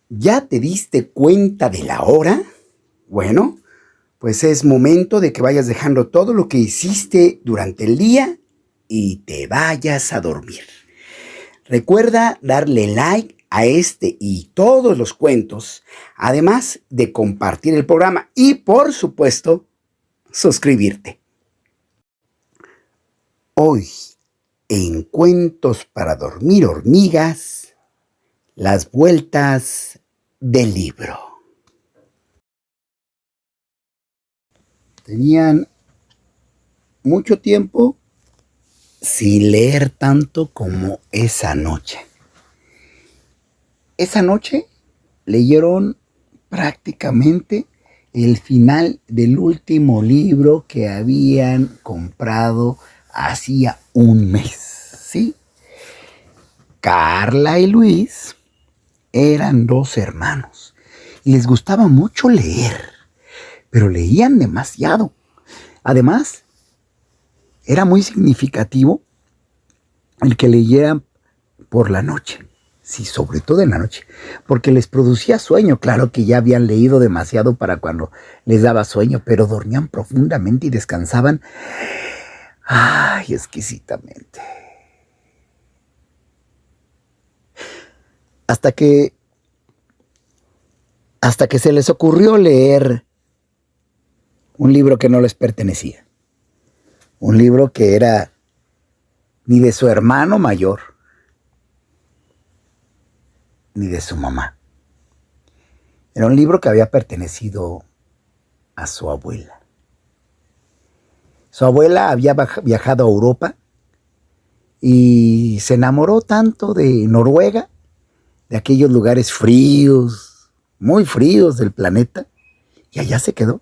¿Ya te diste cuenta de la hora? Bueno, pues es momento de que vayas dejando todo lo que hiciste durante el día y te vayas a dormir. Recuerda darle like a este y todos los cuentos, además de compartir el programa y, por supuesto, suscribirte. Hoy, en Cuentos para Dormir Hormigas, las vueltas del libro. Tenían mucho tiempo sin leer tanto como esa noche. Esa noche leyeron prácticamente el final del último libro que habían comprado hacía un mes, ¿sí? Carla y Luis eran dos hermanos y les gustaba mucho leer, pero leían demasiado. Además, era muy significativo el que leyeran por la noche. Sí, sobre todo en la noche, porque les producía sueño. Claro que ya habían leído demasiado para cuando les daba sueño, pero dormían profundamente y descansaban, ay, exquisitamente. Hasta que se les ocurrió leer un libro que no les pertenecía. Un libro que era ni de su hermano mayor, ni de su mamá. Era un libro que había pertenecido a su abuela. Su abuela había viajado a Europa y se enamoró tanto de Noruega, de aquellos lugares fríos, muy fríos del planeta, y allá se quedó.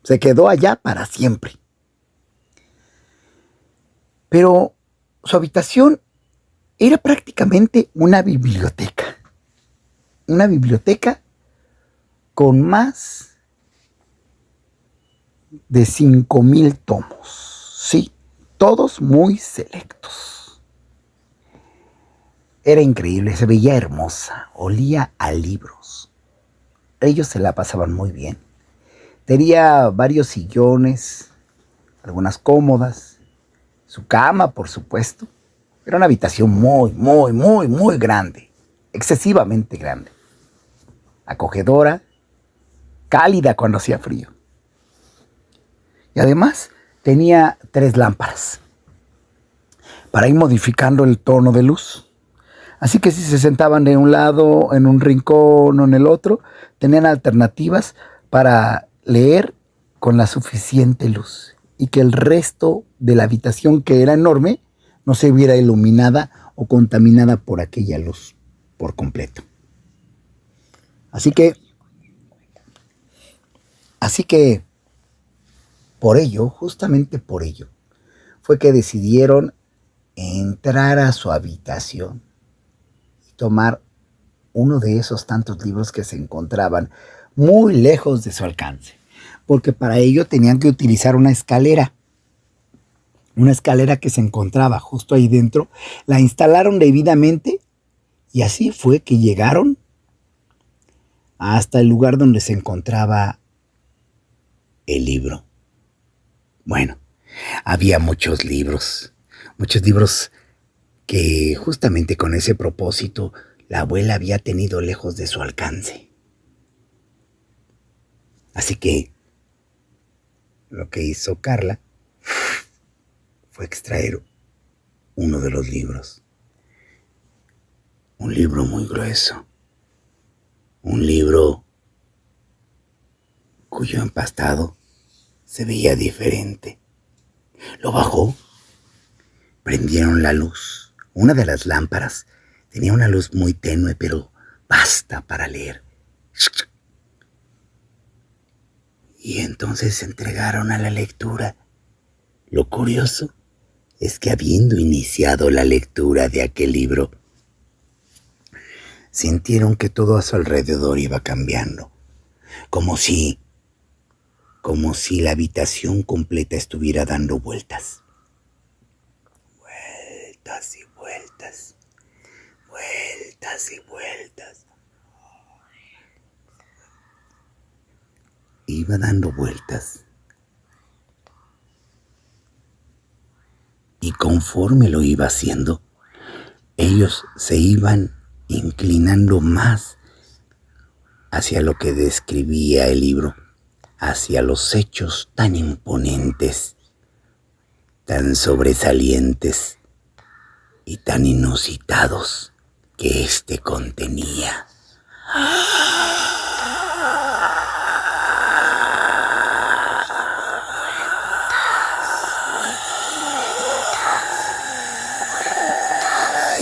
Se quedó allá para siempre. Pero su habitación era prácticamente una biblioteca. Una biblioteca con más de 5,000 tomos. Sí, todos muy selectos. Era increíble, se veía hermosa, olía a libros. Ellos se la pasaban muy bien. Tenía varios sillones, algunas cómodas, su cama, por supuesto. Era una habitación muy grande, excesivamente grande. Acogedora, cálida cuando hacía frío. Y además tenía 3 lámparas para ir modificando el tono de luz. Así que si se sentaban de un lado, en un rincón o en el otro, tenían alternativas para leer con la suficiente luz y que el resto de la habitación, que era enorme, no se viera iluminada o contaminada por aquella luz por completo. Así que por ello, justamente por ello, fue que decidieron entrar a su habitación y tomar uno de esos tantos libros que se encontraban muy lejos de su alcance, porque para ello tenían que utilizar una escalera que se encontraba justo ahí dentro. La instalaron debidamente y así fue que llegaron hasta el lugar donde se encontraba el libro. Bueno, había muchos libros que justamente con ese propósito la abuela había tenido lejos de su alcance. Así que lo que hizo Carla fue extraer uno de los libros. Un libro muy grueso. Un libro cuyo empastado se veía diferente. Lo bajó. Prendieron la luz. Una de las lámparas tenía una luz muy tenue, pero basta para leer. Y entonces se entregaron a la lectura. Lo curioso es que habiendo iniciado la lectura de aquel libro, sintieron que todo a su alrededor iba cambiando, como si la habitación completa estuviera dando vueltas. Vueltas y vueltas, vueltas y vueltas. iba dando vueltas. Y conforme lo iba haciendo, ellos se iban inclinando más hacia lo que describía el libro, hacia los hechos tan imponentes, tan sobresalientes y tan inusitados que éste contenía.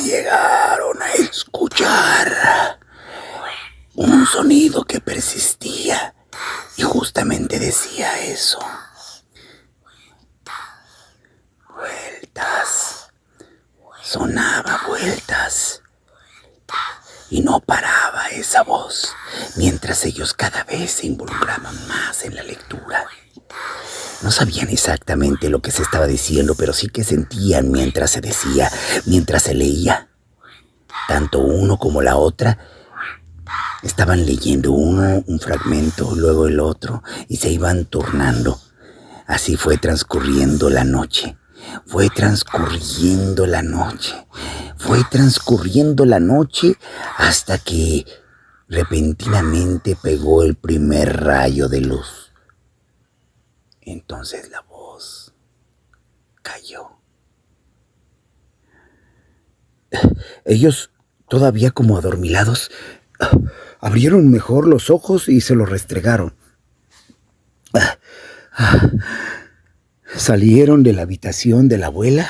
Llegaron a escuchar un sonido que persistía y justamente decía eso. Vueltas. Sonaba vueltas. Y no paraba esa voz, mientras ellos cada vez se involucraban más en la lectura. No sabían exactamente lo que se estaba diciendo, pero sí que sentían mientras se decía, mientras se leía. Tanto uno como la otra estaban leyendo uno un fragmento, luego el otro, y se iban turnando. Así fue transcurriendo la noche. Fue transcurriendo la noche hasta que repentinamente pegó el primer rayo de luz. Entonces la voz cayó. Ellos, todavía como adormilados, abrieron mejor los ojos y se los restregaron. Salieron de la habitación de la abuela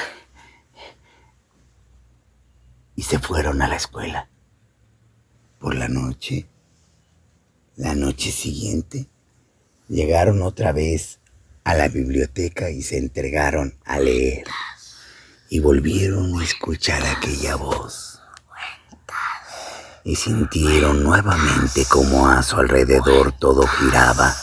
y se fueron a la escuela. Por la noche siguiente, llegaron otra vez a la biblioteca y se entregaron a leer. Y volvieron a escuchar aquella voz. Y sintieron nuevamente cómo a su alrededor todo giraba.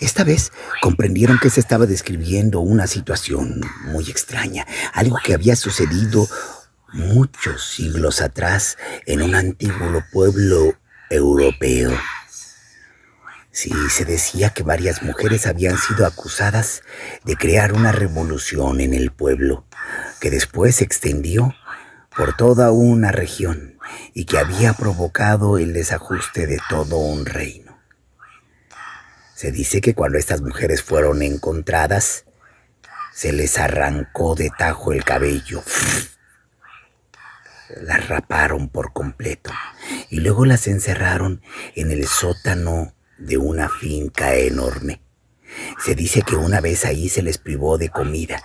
Esta vez comprendieron que se estaba describiendo una situación muy extraña, algo que había sucedido muchos siglos atrás en un antiguo pueblo europeo. Sí, se decía que varias mujeres habían sido acusadas de crear una revolución en el pueblo, que después se extendió por toda una región y que había provocado el desajuste de todo un reino. Se dice que cuando estas mujeres fueron encontradas, se les arrancó de tajo el cabello. Las raparon por completo y luego las encerraron en el sótano de una finca enorme. Se dice que una vez ahí se les privó de comida,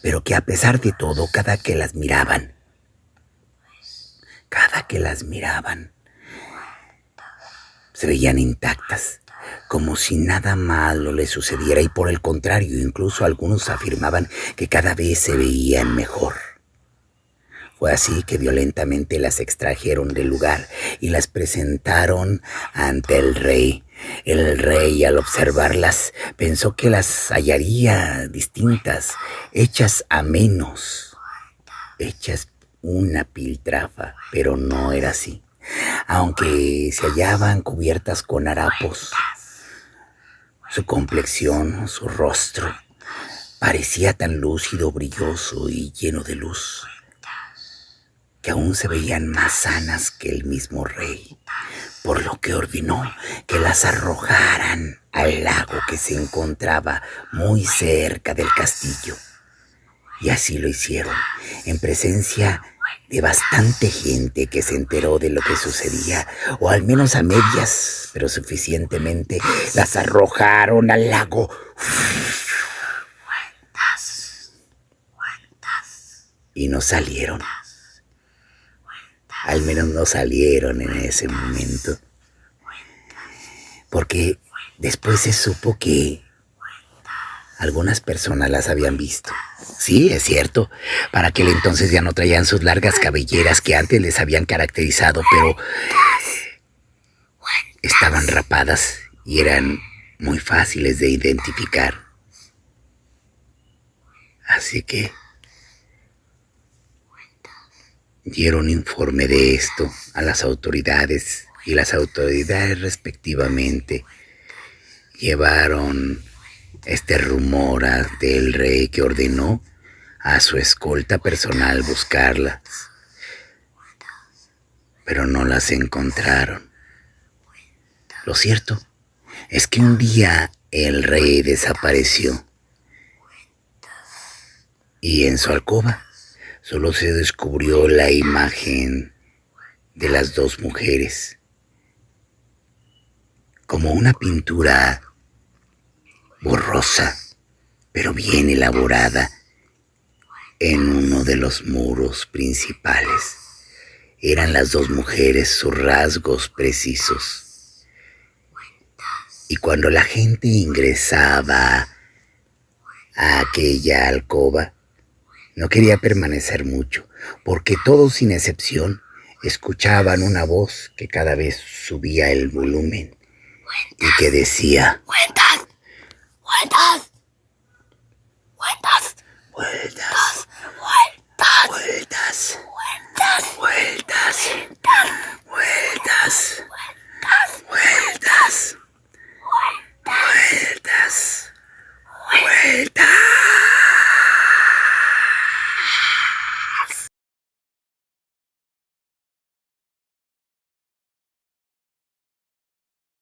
pero que a pesar de todo, cada que las miraban, se veían intactas, como si nada malo les sucediera, y por el contrario, incluso algunos afirmaban que cada vez se veían mejor. Fue así que violentamente las extrajeron del lugar y las presentaron ante el rey. El rey, al observarlas, pensó que las hallaría distintas, hechas a menos, hechas una piltrafa, pero no era así. Aunque se hallaban cubiertas con harapos, su complexión, su rostro, parecía tan lúcido, brilloso y lleno de luz, que aún se veían más sanas que el mismo rey, por lo que ordenó que las arrojaran al lago que se encontraba muy cerca del castillo. Y así lo hicieron, en presencia de bastante gente que se enteró de lo que sucedía, o al menos a medias, pero suficientemente. Las arrojaron al lago. Y no salieron. Al menos no salieron en ese momento. Porque después se supo que algunas personas las habían visto. Sí, es cierto. Para aquel entonces ya no traían sus largas cabelleras que antes les habían caracterizado, pero estaban rapadas y eran muy fáciles de identificar. Así que dieron informe de esto a las autoridades y las autoridades respectivamente llevaron este rumor ante el rey, que ordenó a su escolta personal buscarlas, pero no las encontraron. Lo cierto es que un día el rey desapareció y en su alcoba solo se descubrió la imagen de las dos mujeres, como una pintura borrosa, pero bien elaborada, en uno de los muros principales. Eran las dos mujeres, sus rasgos precisos. Y cuando la gente ingresaba a aquella alcoba, no quería permanecer mucho, porque todos sin excepción escuchaban una voz que cada vez subía el volumen y que decía: ¡Cuenta!